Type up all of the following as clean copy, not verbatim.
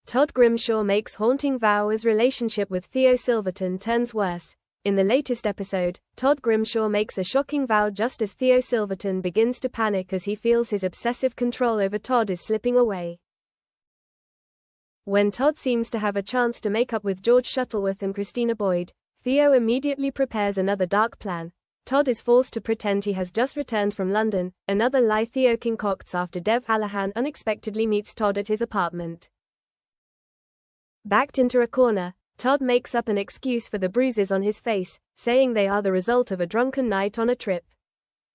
Todd Grimshaw makes haunting vow as relationship with Theo Silverton turns worse. In the latest episode, Todd Grimshaw makes a shocking vow just as Theo Silverton begins to panic as he feels his obsessive control over Todd is slipping away. When Todd seems to have a chance to make up with George Shuttleworth and Christina Boyd, Theo immediately prepares another dark plan. Todd is forced to pretend he has just returned from London, another lie Theo concocts after Dev Allahan unexpectedly meets Todd at his apartment. Backed into a corner, Todd makes up an excuse for the bruises on his face, saying they are the result of a drunken night on a trip.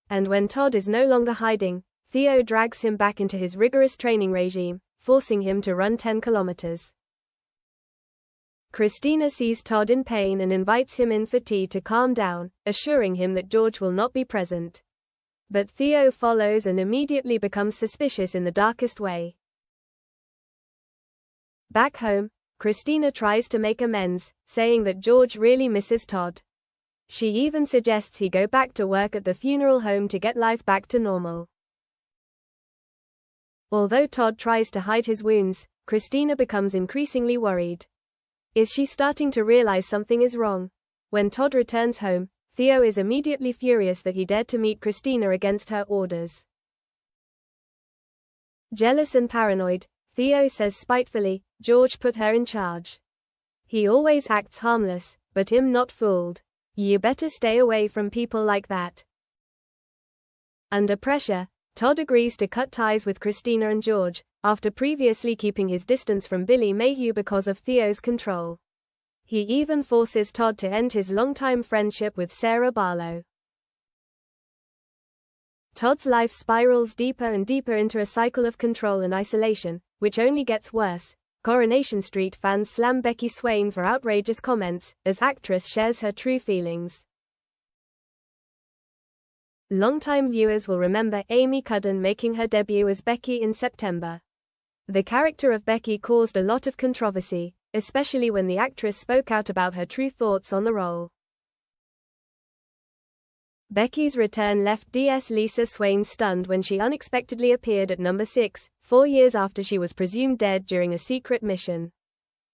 And when Todd is no longer hiding, Theo drags him back into his rigorous training regime, forcing him to run 10 kilometers. Christina sees Todd in pain and invites him in for tea to calm down, assuring him that George will not be present. But Theo follows and immediately becomes suspicious in the darkest way. Back home, Christina tries to make amends, saying that George really misses Todd. She even suggests he go back to work at the funeral home to get life back to normal. Although Todd tries to hide his wounds, Christina becomes increasingly worried. Is she starting to realize something is wrong? When Todd returns home, Theo is immediately furious that he dared to meet Christina against her orders. Jealous and paranoid, Theo says spitefully, George put her in charge. He always acts harmless, but I'm not fooled. You better stay away from people like that. Under pressure, Todd agrees to cut ties with Christina and George, after previously keeping his distance from Billy Mayhew because of Theo's control. He even forces Todd to end his longtime friendship with Sarah Barlow. Todd's life spirals deeper and deeper into a cycle of control and isolation, which only gets worse. Coronation Street fans slam Becky Swain for outrageous comments, as actress shares her true feelings. Longtime viewers will remember Amy Cudden making her debut as Becky in September. The character of Becky caused a lot of controversy, especially when the actress spoke out about her true thoughts on the role. Becky's return left DS Lisa Swain stunned when she unexpectedly appeared at number 6, 4 years after she was presumed dead during a secret mission.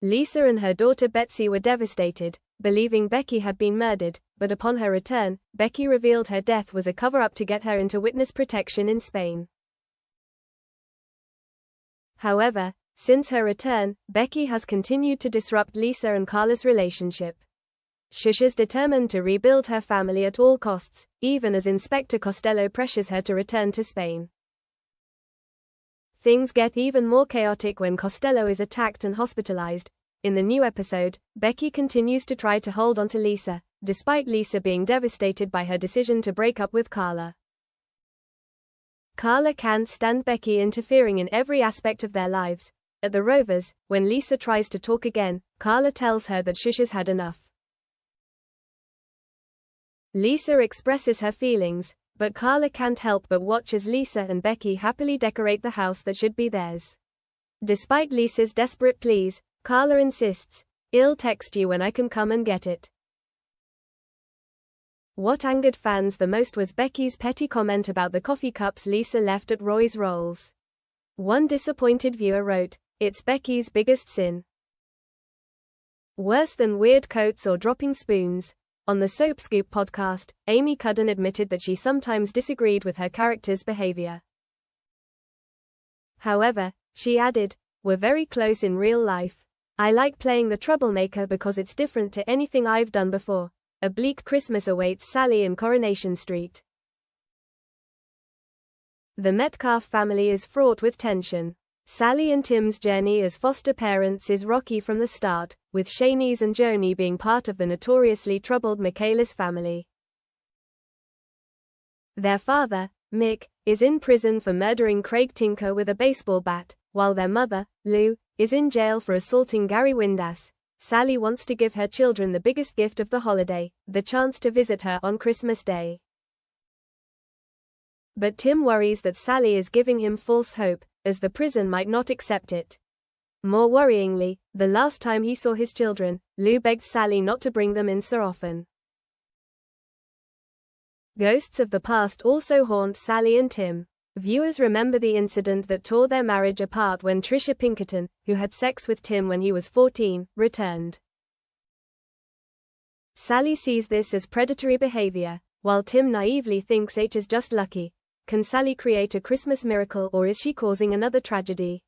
Lisa and her daughter Betsy were devastated, believing Becky had been murdered, but upon her return, Becky revealed her death was a cover-up to get her into witness protection in Spain. However, since her return, Becky has continued to disrupt Lisa and Carla's relationship. Shush is determined to rebuild her family at all costs, even as Inspector Costello pressures her to return to Spain. Things get even more chaotic when Costello is attacked and hospitalized. In the new episode, Becky continues to try to hold on to Lisa, despite Lisa being devastated by her decision to break up with Carla. Carla can't stand Becky interfering in every aspect of their lives. At the Rovers, when Lisa tries to talk again, Carla tells her that Shush has had enough. Lisa expresses her feelings, but Carla can't help but watch as Lisa and Becky happily decorate the house that should be theirs. Despite Lisa's desperate pleas, Carla insists, "I'll text you when I can come and get it." What angered fans the most was Becky's petty comment about the coffee cups Lisa left at Roy's Rolls. One disappointed viewer wrote, "It's Becky's biggest sin. Worse than weird coats or dropping spoons." On the Soap Scoop podcast, Amy Cudden admitted that she sometimes disagreed with her character's behavior. However, she added, "We're very close in real life. I like playing the troublemaker because it's different to anything I've done before." A bleak Christmas awaits Sally in Coronation Street. The Metcalf family is fraught with tension. Sally and Tim's journey as foster parents is rocky from the start, with Shanice and Joni being part of the notoriously troubled Michaelis family. Their father, Mick, is in prison for murdering Craig Tinker with a baseball bat, while their mother, Lou, is in jail for assaulting Gary Windass. Sally wants to give her children the biggest gift of the holiday, the chance to visit her on Christmas Day. But Tim worries that Sally is giving him false hope, as the prison might not accept it. More worryingly, the last time he saw his children, Lou begged Sally not to bring them in so often. Ghosts of the past also haunt Sally and Tim. Viewers remember the incident that tore their marriage apart when Trisha Pinkerton, who had sex with Tim when he was 14, returned. Sally sees this as predatory behavior, while Tim naively thinks H is just lucky. Can Sally create a Christmas miracle, or is she causing another tragedy?